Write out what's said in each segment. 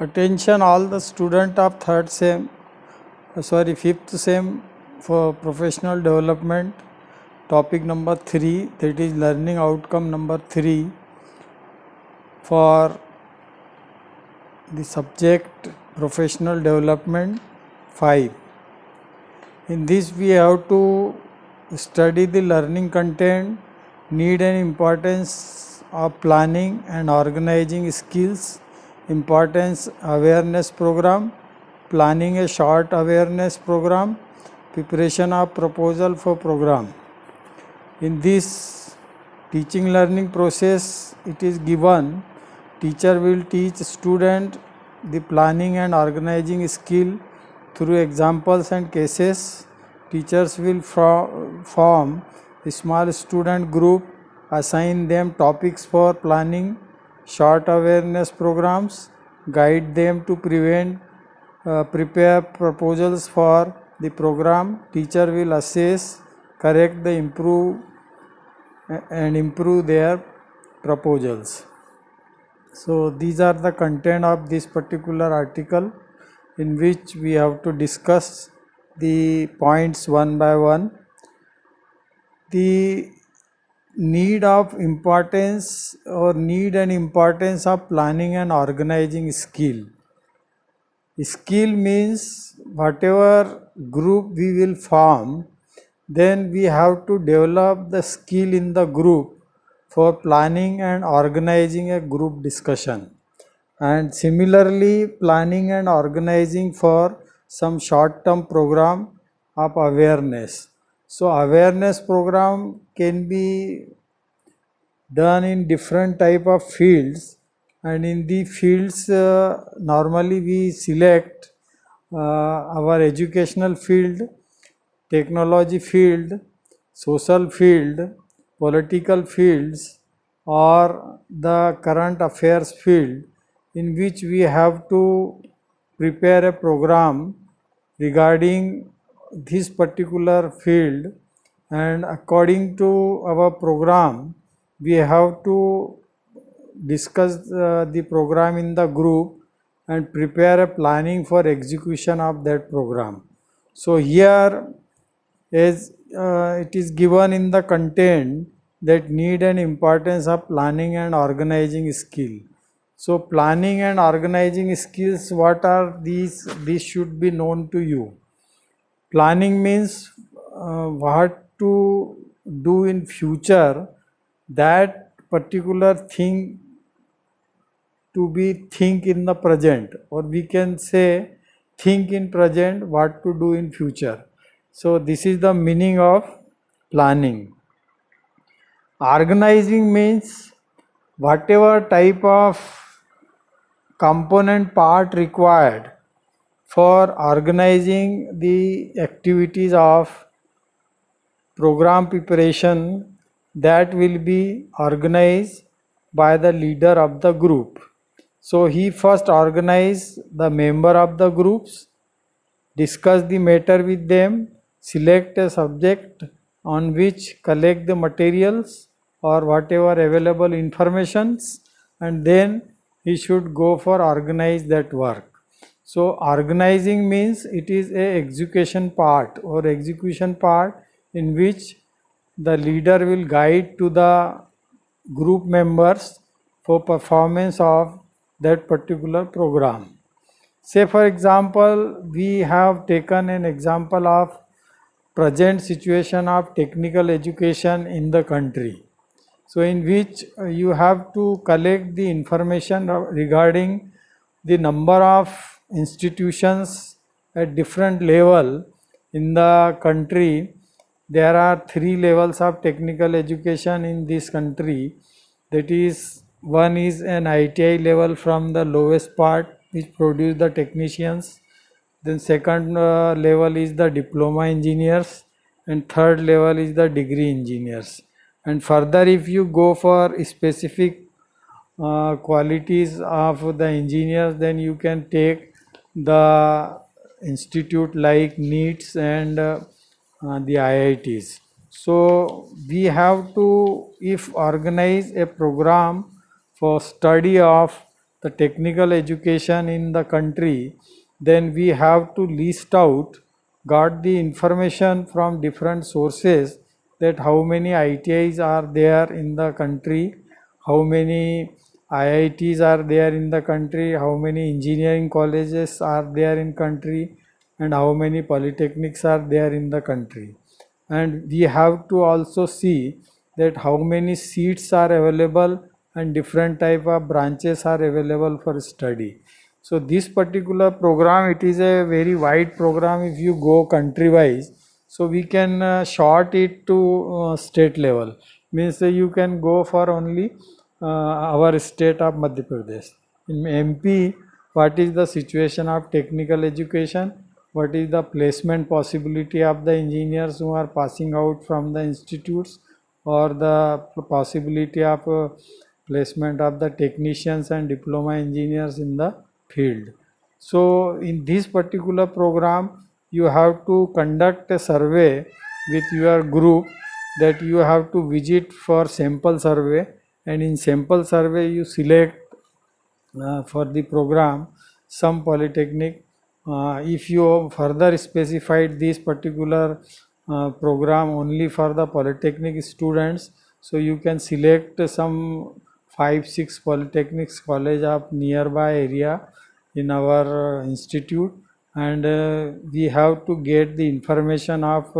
Attention all the student of fifth sem for professional development. Topic number 3, that is learning outcome number 3 for the subject professional development 5. In this we have to study the learning content, need and importance of planning and organizing skills, importance awareness program, planning a short awareness program, preparation of proposal for program. In this teaching learning process, it is given teacher will teach student the planning and organizing skill through examples and cases. Teachers will form a small student group, assign them topics for planning, short awareness programs, guide them to prepare proposals for the program. Teacher will assess, correct the improve their proposals. So these are the content of this particular article, in which we have to discuss the points one by one. The need and importance of planning and organizing skill. Skill means whatever group we will form, then we have to develop the skill in the group for planning and organizing a group discussion, and similarly planning and organizing for some short term program of awareness. So awareness program can be done in different type of fields, and in the fields normally we select our educational field, technology field, social field, political fields, or the current affairs field, in which we have to prepare a program regarding this particular field, and according to our program we have to discuss the program in the group and prepare a planning for execution of that program. So here, as it is given in the content, that need and importance of planning and organizing skill. So planning and organizing skills, what are these? These should be known to you. Planning means what to do in future, that particular thing to be think in the present, or we can say think in present what to do in future. So this is the meaning of planning. Organizing means whatever type of component part required for organizing the activities of program preparation, that will be organized by the leader of the group. So he first organize the member of the groups, discuss the matter with them, select a subject on which collect the materials or whatever available informations, and then he should go for organize that work. So organizing means it is a execution part or execution part, in which the leader will guide to the group members for performance of that particular program. Say for example, we have taken an example of present situation of technical education in the country. So in which you have to collect the information regarding the number of institutions at different level in the country. There are 3 levels of technical education in this country. That is, one is an ITI level from the lowest part, which produce the technicians. Then second level is the diploma engineers, and third level is the degree engineers. And further, if you go for specific qualities of the engineers, then you can take the institute like NEETs and the IITs. So we have to, if organize a program for study of the technical education in the country, then we have to list out, got the information from different sources, that how many ITIs are there in the country, how many IITs are there in the country, how many engineering colleges are there in country, and how many polytechnics are there in the country. And we have to also see that how many seats are available and different type of branches are available for study. So this particular program, it is a very wide program if you go country wise. So we can short it to state level, means you can go for only our state of Madhya Pradesh. In MP, what is the situation of technical education? What is the placement possibility of the engineers who are passing out from the institutes, or the possibility of placement of the technicians and diploma engineers in the field. So in this particular program, you have to conduct a survey with your group, that you have to visit for sample survey, and in sample survey you select for the program some polytechnic. If you further specified this particular program only for the polytechnic students, so you can select some 5-6 polytechnics college of nearby area in our institute, and we have to get the information of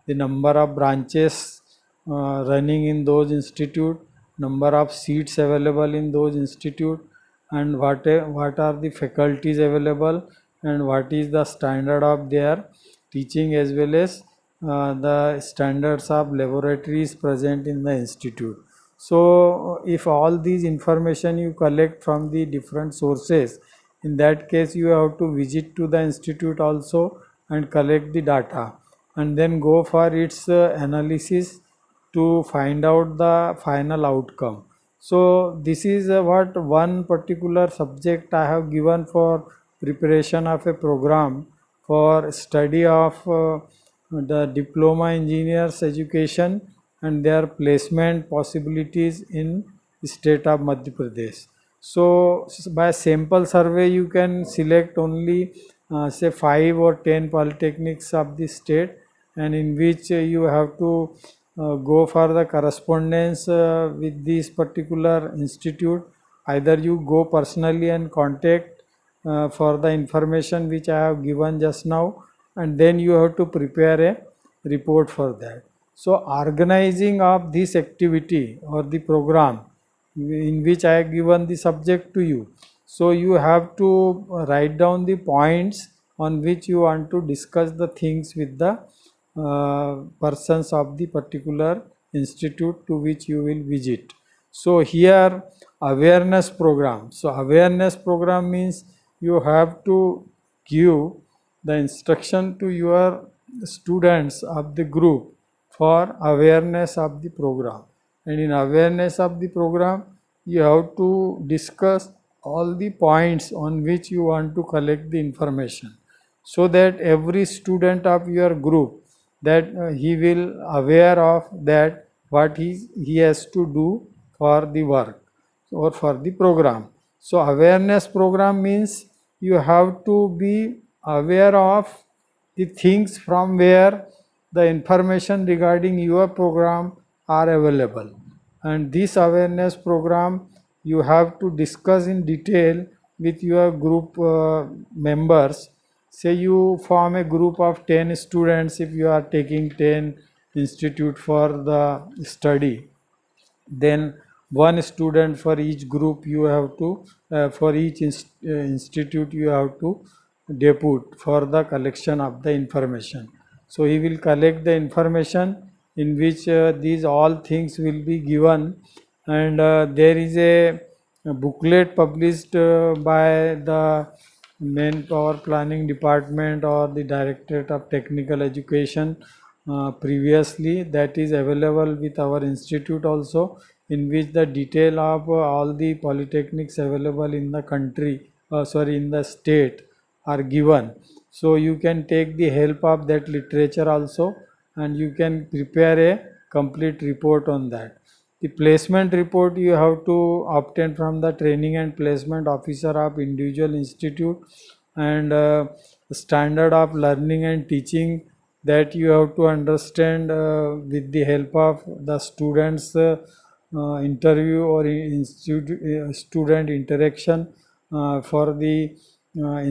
the number of branches running in those institute, number of seats available in those institute, and what are the faculties available, and what is the standard of their teaching, as well as the standards of laboratories present in the institute. So if all these information you collect from the different sources, in that case you have to visit to the institute also and collect the data, and then go for its analysis to find out the final outcome. So this is what one particular subject I have given for preparation of a program for study of the diploma engineers education and their placement possibilities in state of Madhya Pradesh. So by sample survey you can select only say 5 or 10 polytechnics of the state, and in which you have to go for the correspondence with this particular institute. Either you go personally and contact for the information which I have given just now, and then you have to prepare a report for that. So organizing of this activity or the program in which I have given the subject to you, so you have to write down the points on which you want to discuss the things with the persons of the particular institute to which you will visit. So here awareness program. So awareness program means you have to give the instruction to your students of the group for awareness of the program, and in awareness of the program you have to discuss all the points on which you want to collect the information, so that every student of your group, that he will aware of that what he has to do for the work or for the program. So awareness program means you have to be aware of the things from where the information regarding your program are available, and this awareness program you have to discuss in detail with your group members. Say you form a group of 10 students, if you are taking 10 institute for the study, then one student for each group you have to for each institute you have to depute for the collection of the information. So he will collect the information in which these all things will be given, and there is a booklet published by the main power planning department or the directorate of technical education previously, that is available with our institute also, in which the detail of all the polytechnics available in the country in the state are given. So you can take the help of that literature also, and you can prepare a complete report on that. The placement report you have to obtain from the training and placement officer of individual institute, and standard of learning and teaching that you have to understand with the help of the students interview or student interaction for the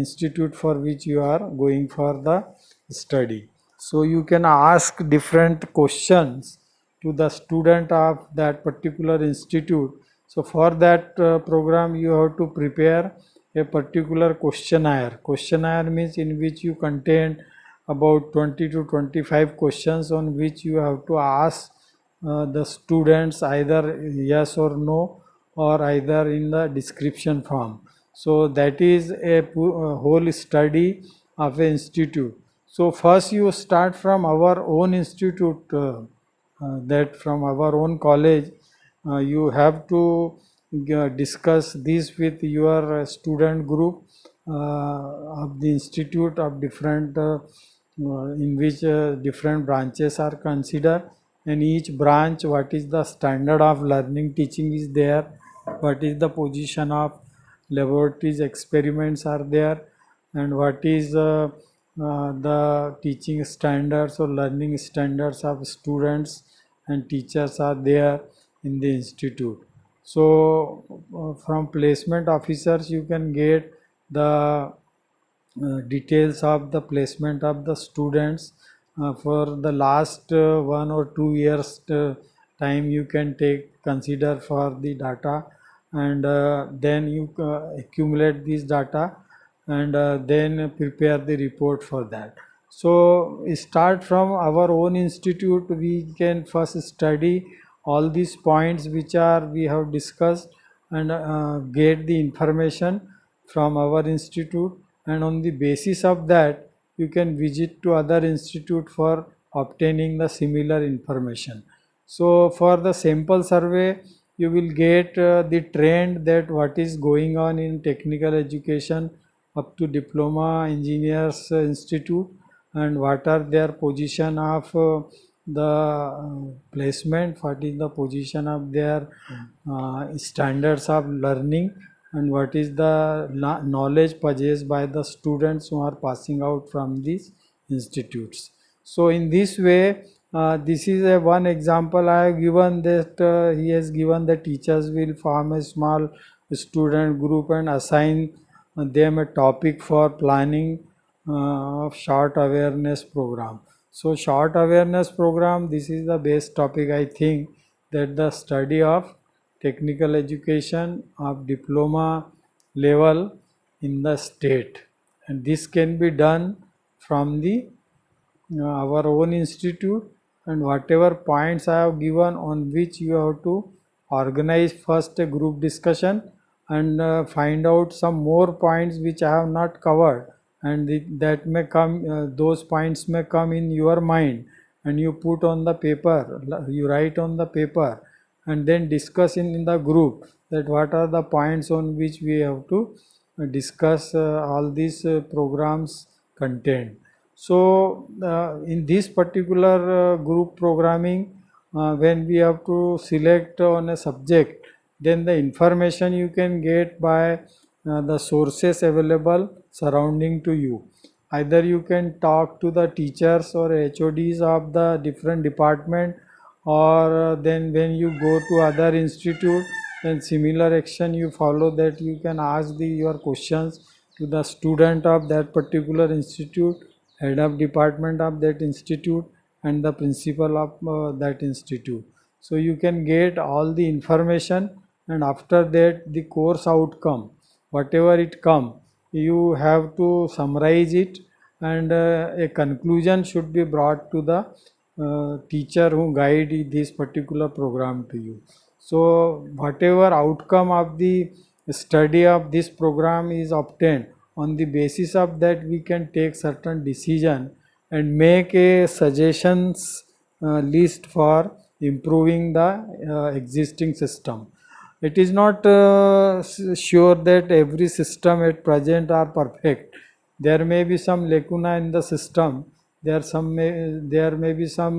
institute for which you are going for the study. So you can ask different questions to the student of that particular institute. So for that program you have to prepare a particular questionnaire. Questionnaire means in which you contain about 20 to 25 questions on which you have to ask the students either yes or no, or either in the description form. So that is a whole study of an institute. So first you start from our own institute, that from our own college. You have to discuss this with your student group of the institute of different in which different branches are considered, and each branch what is the standard of learning teaching is there, what is the position of laboratories experiments are there, and what is the teaching standards or learning standards of students and teachers are there in the institute. So from placement officers you can get the details of the placement of the students for the last 1 or 2 years time you can take consider for the data, and then you accumulate this data, and then prepare the report for that. So start from our own institute, we can first study all these points which are we have discussed, and get the information from our institute, and on the basis of that you can visit to other institute for obtaining the similar information. So for the sample survey you will get the trend that what is going on in technical education up to diploma engineers institute, and what are their position of the placement, what is the position of their standards of learning, and what is the knowledge possessed by the students who are passing out from these institutes. So in this way this is a one example I have given, that he has given the teachers will form a small student group and assign them a topic for planning of short awareness program. So short awareness program, this is the best topic I think, that the study of technical education of diploma level in the state, and this can be done from the our own institute, and whatever points I have given on which you have to organize first a group discussion, and find out some more points which I have not covered, and that may come those points may come in your mind, and you put on the paper, you write on the paper, and then discuss in the group that what are the points on which we have to discuss all these programs content. So in this particular group programming, when we have to select on a subject, then the information you can get by the sources available surrounding to you. Either you can talk to the teachers or HODs of the different department, or then when you go to other institute, then similar action you follow, that you can ask your questions to the student of that particular institute, head of department of that institute, and the principal of that institute. So you can get all the information, and after that the course outcome whatever it come, you have to summarize it, and a conclusion should be brought to the teacher who guide this particular program to you. So whatever outcome of the study of this program is obtained, on the basis of that we can take certain decision and make a suggestions list for improving the existing system. It is not sure that every system at present are perfect. There may be some lacuna in the system. There may be some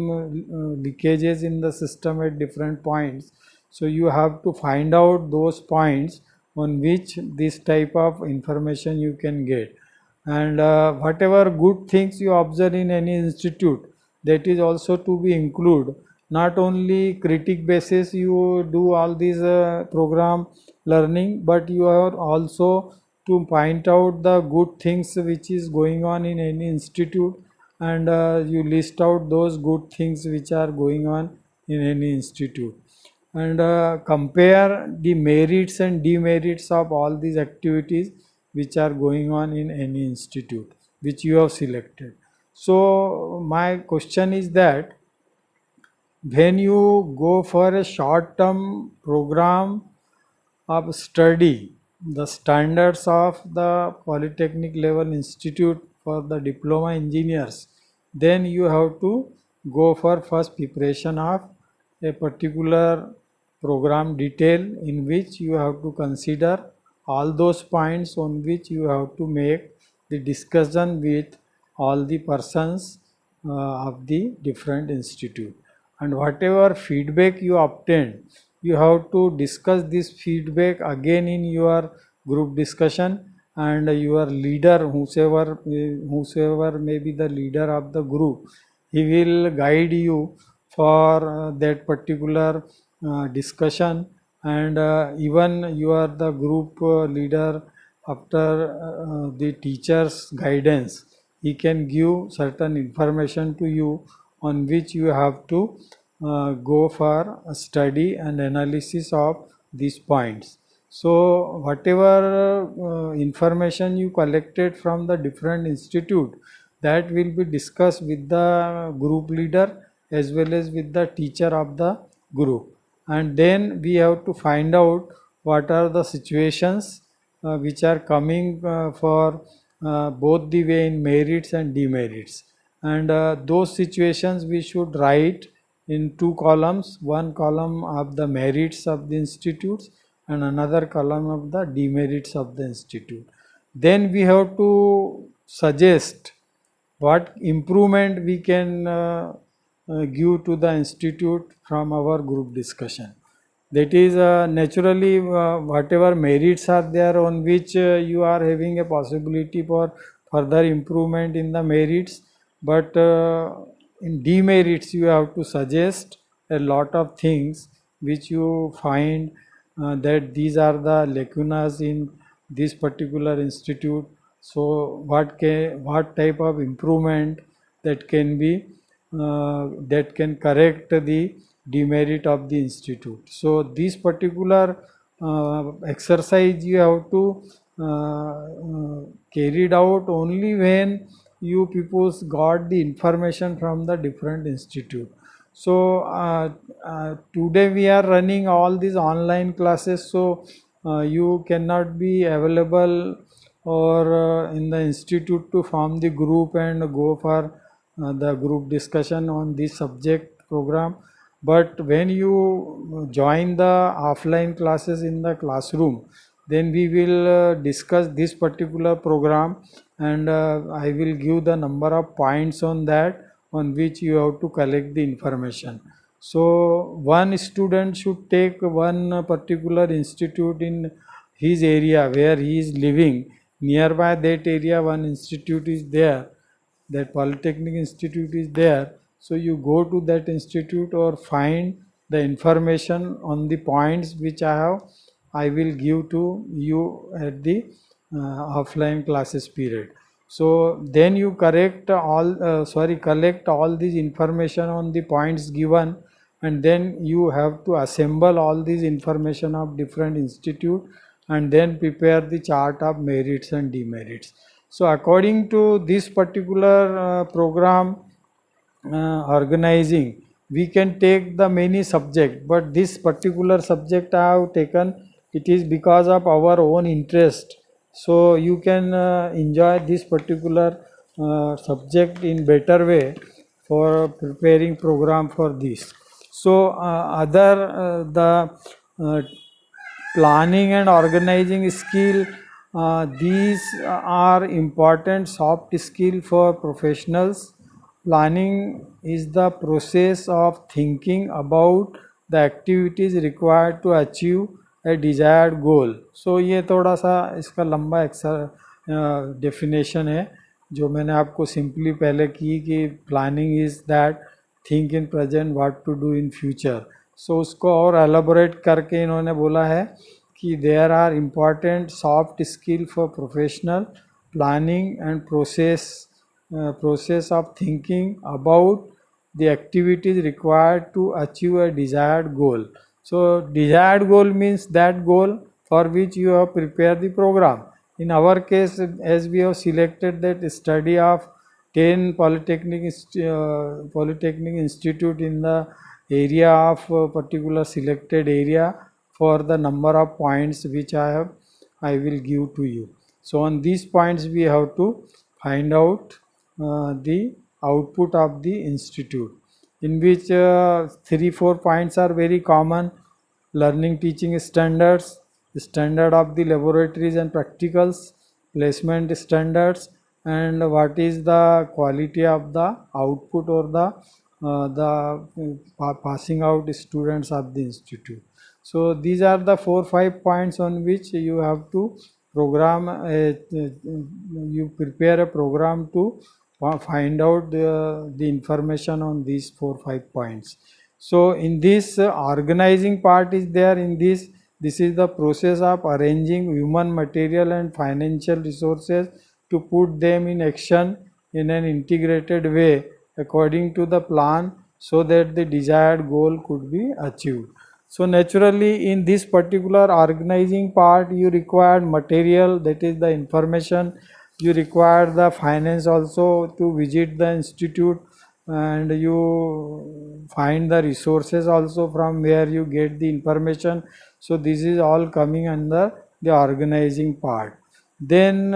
leakages in the system at different points. So you have to find out those points on which this type of information you can get. And whatever good things you observe in any institute, that is also to be included. Not only critic basis you do all these program learning, but you are also to point out the good things which is going on in any institute, and you list out those good things which are going on in any institute, and compare the merits and demerits of all these activities which are going on in any institute which you have selected. So my question is that when you go for a short term program of study, the standards of the Polytechnic level institute for the diploma engineers, then you have to go for first preparation of a particular program detail, in which you have to consider all those points on which you have to make the discussion with all the persons of the different institute, and whatever feedback you obtain, you have to discuss this feedback again in your group discussion, and your leader, whosoever may be the leader of the group, he will guide you for that particular discussion, and even you are the group leader. After the teacher's guidance, he can give certain information to you on which you have to go for a study and analysis of these points. So whatever information you collected from the different institute, that will be discussed with the group leader as well as with the teacher of the group, and then we have to find out what are the situations which are coming for both the way in merits and demerits, and those situations we should write in two columns, one column of the merits of the institutes and another column of the demerits of the institute. Then we have to suggest what improvement we can give to the institute from our group discussion. That is naturally whatever merits are there on which you are having a possibility for further improvement in the merits, but in demerits you have to suggest a lot of things which you find that these are the lacunas in this particular institute. So what type of improvement that can be that can correct the demerit of the institute. So this particular exercise you have to carried out only when you people got the information from the different institute. So today we are running all these online classes, so you cannot be available or in the institute to form the group and go for the group discussion on this subject program. But when you join the offline classes in the classroom, then we will discuss this particular program, and I will give the number of points on that on which you have to collect the information. So one student should take one particular institute in his area where he is living. Nearby that area one institute is there, that Polytechnic Institute is there. So you go to that institute or find the information on the points which I will give to you at the offline classes period. So then you collect all these information on the points given, and then you have to assemble all these information of different institute and then prepare the chart of merits and demerits. So according to this particular program organizing, we can take the many subject, but this particular subject I have taken, it is because of our own interest. So you can enjoy this particular subject in better way for preparing program for this. So other the planning and organizing skill, these are important soft skill for professionals. Planning is the process of thinking about the activities required to achieve a desired goal. So ये थोड़ा सा इसका लंबा definition है जो मैंने आपको simply पहले की कि planning is that think in present what to do in future. So उसको और एलाबोरेट करके इन्होंने बोला है कि there are important soft skill for professional planning and process of thinking about the activities required to achieve a desired goal. So desired goal means that goal for which you have prepared the program. In our case, as we have selected that study of 10 polytechnic institute in the area of a particular selected area for the number of points which I will give to you. So on these points we have to find out the output of the institute, in which 3-4 points are very common: learning teaching standards, standard of the laboratories and practicals, placement standards, and what is the quality of the output or the passing out students of the institute. So these are the 4-5 points on which you have to program you prepare a program to find out the information on these 4-5 points. So in this organizing part is there. In this is the process of arranging human, material and financial resources to put them in action in an integrated way according to the plan so that the desired goal could be achieved. So naturally in this particular organizing part you require material, that is the information. You require the finance also to visit the institute, and you find the resources also from where you get the information. So this is all coming under the organizing part. Then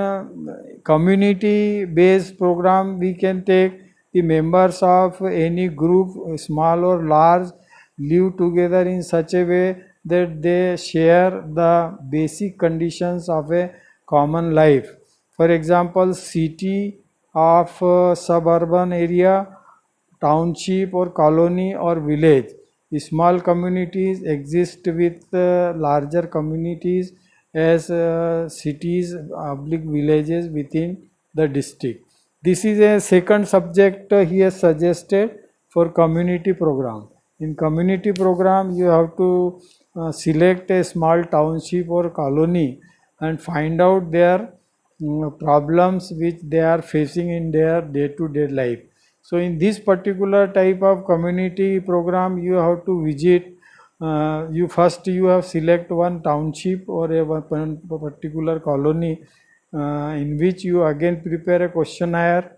community based program, we can take the members of any group, small or large, live together in such a way that they share the basic conditions of a common life. For example, city of suburban area, township or colony or village. Small communities exist with larger communities as cities, public villages within the district. This is a second subject he has suggested for community program. In community program, you have to select a small township or colony and find out their problems which they are facing in their day-to-day life. So in this particular type of community program, you have to visit. You have select one township or one particular colony in which you again prepare a questionnaire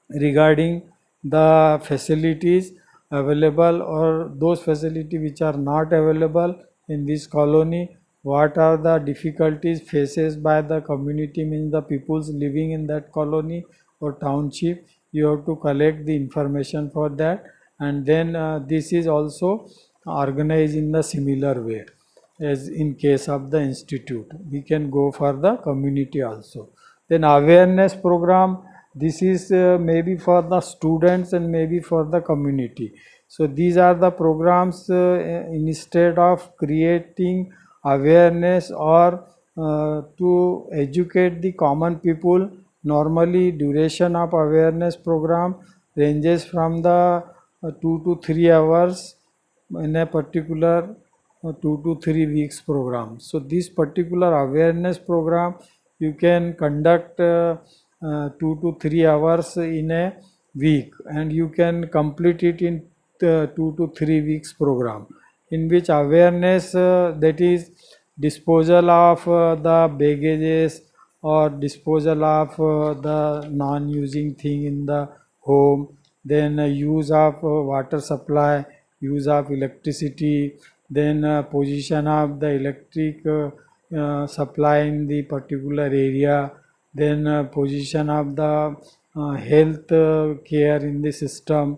regarding the facilities available or those facilities which are not available in this colony. What are the difficulties faces by the community, means the peoples living in that colony or township. You have to collect the information for that, and then this is also organized in the similar way as in case of the institute. We can go for the community also. Then awareness program, this is maybe for the students and maybe for the community. So these are the programs instead of creating awareness or to educate the common people. Normally duration of awareness program ranges from the 2 to 3 hours in a particular 2 to 3 weeks program. So this particular awareness program you can conduct 2 to 3 hours in a week, and you can complete it in 2 to 3 weeks program, in which awareness that is disposal of the baggages or disposal of the non-using thing in the home, then use of water supply, use of electricity, then position of the electric supply in the particular area, then position of the health care in the system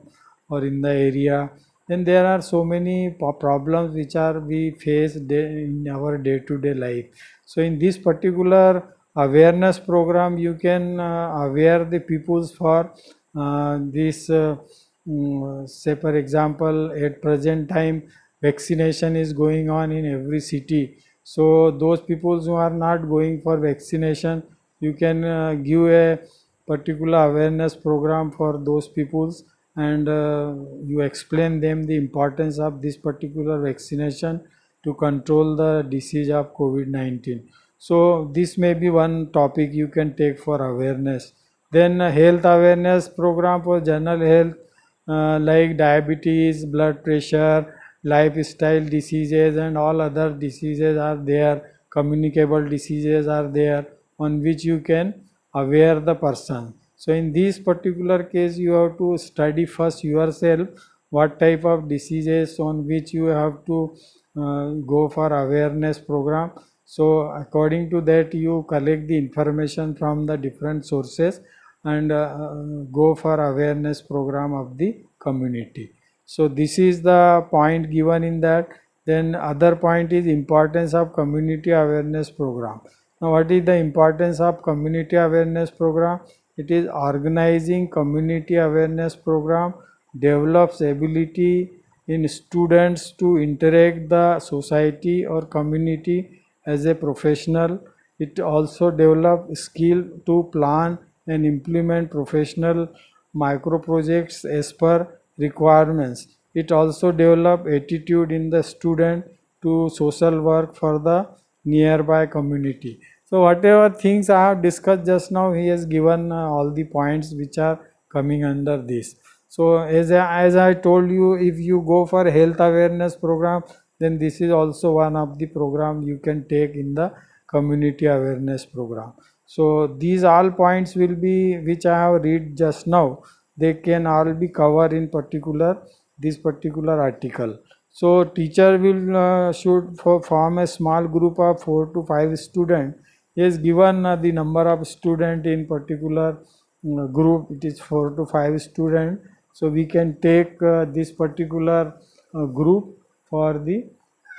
or in the area. Then there are so many problems which are we face in our day-to-day life. So in this particular awareness program you can aware the peoples for this say for example at present time vaccination is going on in every city. So those people who are not going for vaccination, you can give a particular awareness program for those peoples, and you explain them the importance of this particular vaccination to control the disease of COVID-19. So this may be one topic you can take for awareness. Then health awareness program for general health, like diabetes, blood pressure, lifestyle diseases and all other diseases are there, communicable diseases are there, on which you can aware the person. So in this particular case you have to study first yourself what type of diseases on which you have to go for awareness program. So according to that you collect the information from the different sources and go for awareness program of the community. So this is the point given in that. Then other point is importance of community awareness program. Now what is the importance of community awareness program? It is organizing community awareness program develops ability in students to interact the society or community as a professional. It also develop skill to plan and implement professional micro projects as per requirements. It also develop attitude in the student to social work for the nearby community. So whatever things I have discussed just now, he has given all the points which are coming under this. So as I told you, if you go for health awareness program, then this is also one of the program you can take in the community awareness program. So these all points will be which I have read just now, they can all be covered in particular this particular article. So teacher will should form a small group of 4 to 5 students. He has given the number of student in particular group, it is 4 to 5 student. So we can take this particular group for the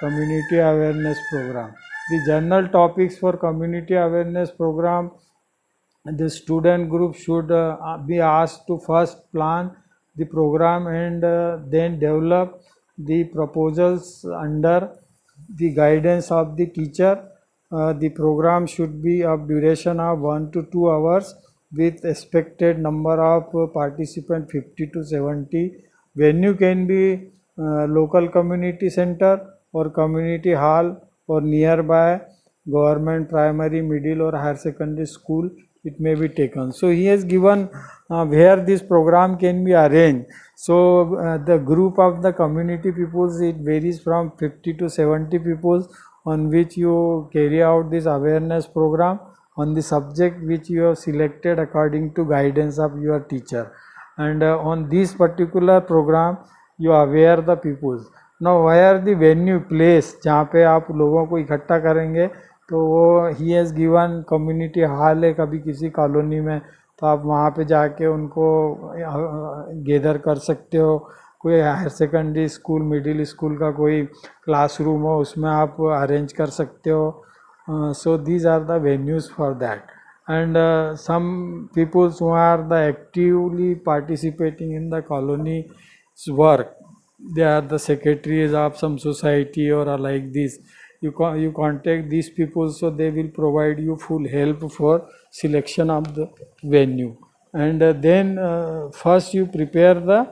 community awareness program. The general topics for community awareness program, the student group should be asked to first plan the program and then develop the proposals under the guidance of the teacher. The program should be of duration of 1 to 2 hours with expected number of participants 50 to 70. Venue can be local community center or community hall or nearby government primary, middle or higher secondary school, it may be taken. So he has given where this program can be arranged. So the group of the community peoples, it varies from 50 to 70 peoples on which you carry out this awareness program on the subject which you have selected according to guidance of your teacher. And on this particular program you aware the peoples. Now where the venue place जहाँ पे आप लोगों को इकट्ठा करेंगे, तो वो he has given community hall है कभी किसी कॉलोनी में, तो आप वहाँ पे जाके उनको गैदर कर सकते हो. कोई higher secondary school, middle school का कोई क्लासरूम हो, उसमें आप अरेंज कर सकते हो. So these are the venues for that. And some people who are the actively participating in the colony's work, they are the secretaries of some society or are like this. You contact these people, so they will provide you full help for selection of the venue. And then first you prepare the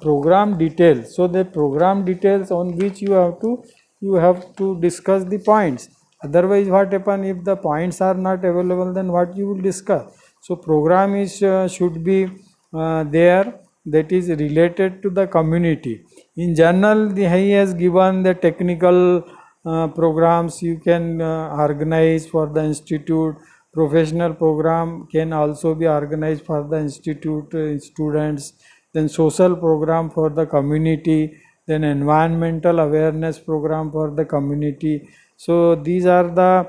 program details. So the program details on which you have to discuss the points. Otherwise what happen, if the points are not available, then what you will discuss? So program is should be there that is related to the community. In general, he has given the technical programs you can organize for the institute. Professional program can also be organized for the institute students. Then social program for the community. Then environmental awareness program for the community. So these are the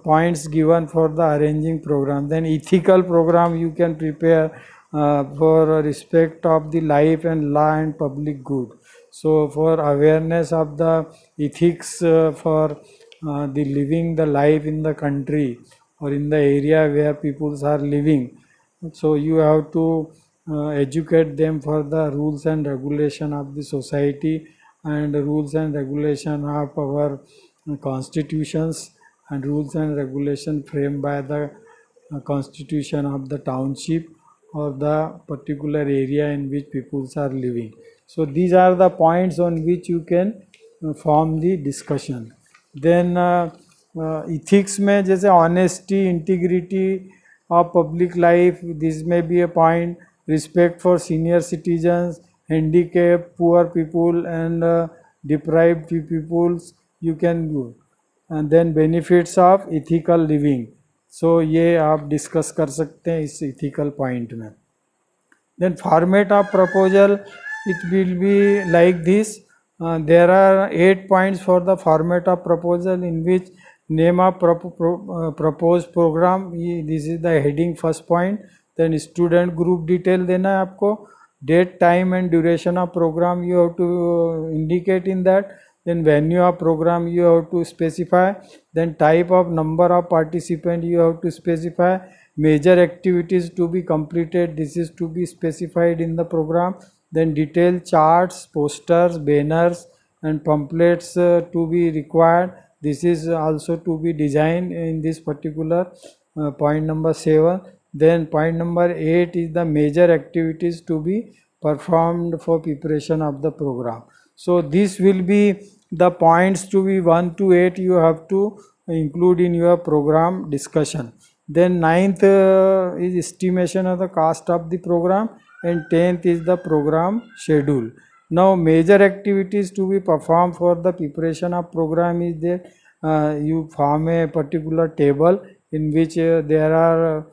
points given for the arranging program. Then ethical program you can prepare for respect of the life and law and public good. So for awareness of the ethics for the living the life in the country or in the area where peoples are living. So you have to educate them for the rules and regulation of the society and rules and regulation of our constitutions and rules and regulation framed by the constitution of the township or the particular area in which peoples are living. So these are the points on which you can form the discussion. Then ethics में जैसे honesty, integrity of public life, this may be a point. Respect for senior citizens, handicapped, poor people and deprived peoples you can do. And then benefits of ethical living. So ये आप discuss कर सकते हैं इस ethical point में. Then format of proposal, it will be like this. There are 8 points for the format of proposal, in which name of proposed program, this is the heading first point. Then student group detail देना है आपको. Date, time and duration of program you have to indicate in that. Then venue of program you have to specify. Then type of number of participant you have to specify. Major activities to be completed, this is to be specified in the program. Then detailed charts, posters, banners and pamphlets to be required, this is also to be designed in this particular point number 7. Then point number 8 is the major activities to be performed for preparation of the program. So this will be the points to be 1 to 8 you have to include in your program discussion. Then 9th is estimation of the cost of the program, and 10th is the program schedule. Now major activities to be performed for the preparation of program is that you form a particular table in which there are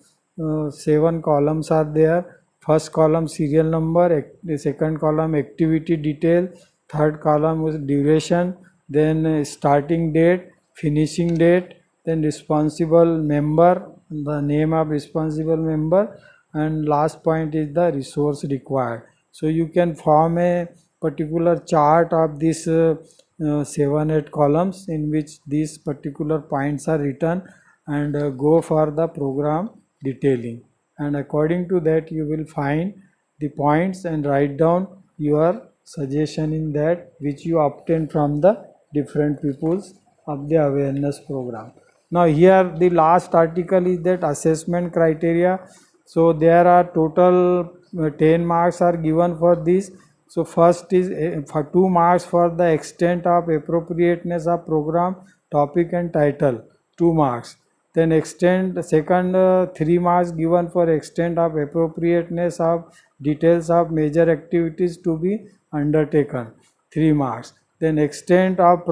7 columns are there. First column serial number, the second column activity detail, third column was duration, then starting date, finishing date, then responsible member, the name of responsible member, and last point is the resource required. So you can form a particular chart of this 7-8 columns in which these particular points are written, and go for the program detailing, and according to that you will find the points and write down your suggestion in that which you obtain from the different peoples of the awareness program. Now here the last article is that assessment criteria. So there are total 10 marks are given for this. So first is for 2 marks for the extent of appropriateness of program, topic and title, 2 marks. Then extent, second 3 marks given for extent of appropriateness of details of major activities to be undertaken, 3 marks. Then extent of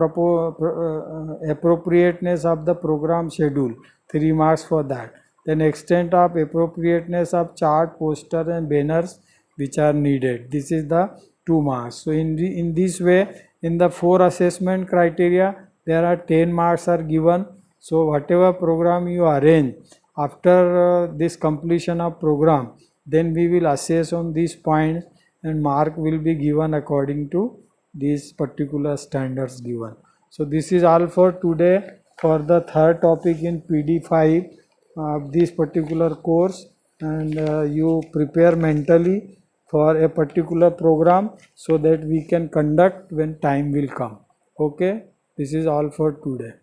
appropriateness of the program schedule, 3 marks for that. Then extent of appropriateness of chart, poster and banners which are needed, this is the 2 marks. So in this way, in the 4 assessment criteria, there are 10 marks are given. So whatever program you arrange after this completion of program, then we will assess on these points and mark will be given according to these particular standards given. So this is all for today for the third topic in PD5 of this particular course, and you prepare mentally for a particular program so that we can conduct when time will come. Okay, this is all for today.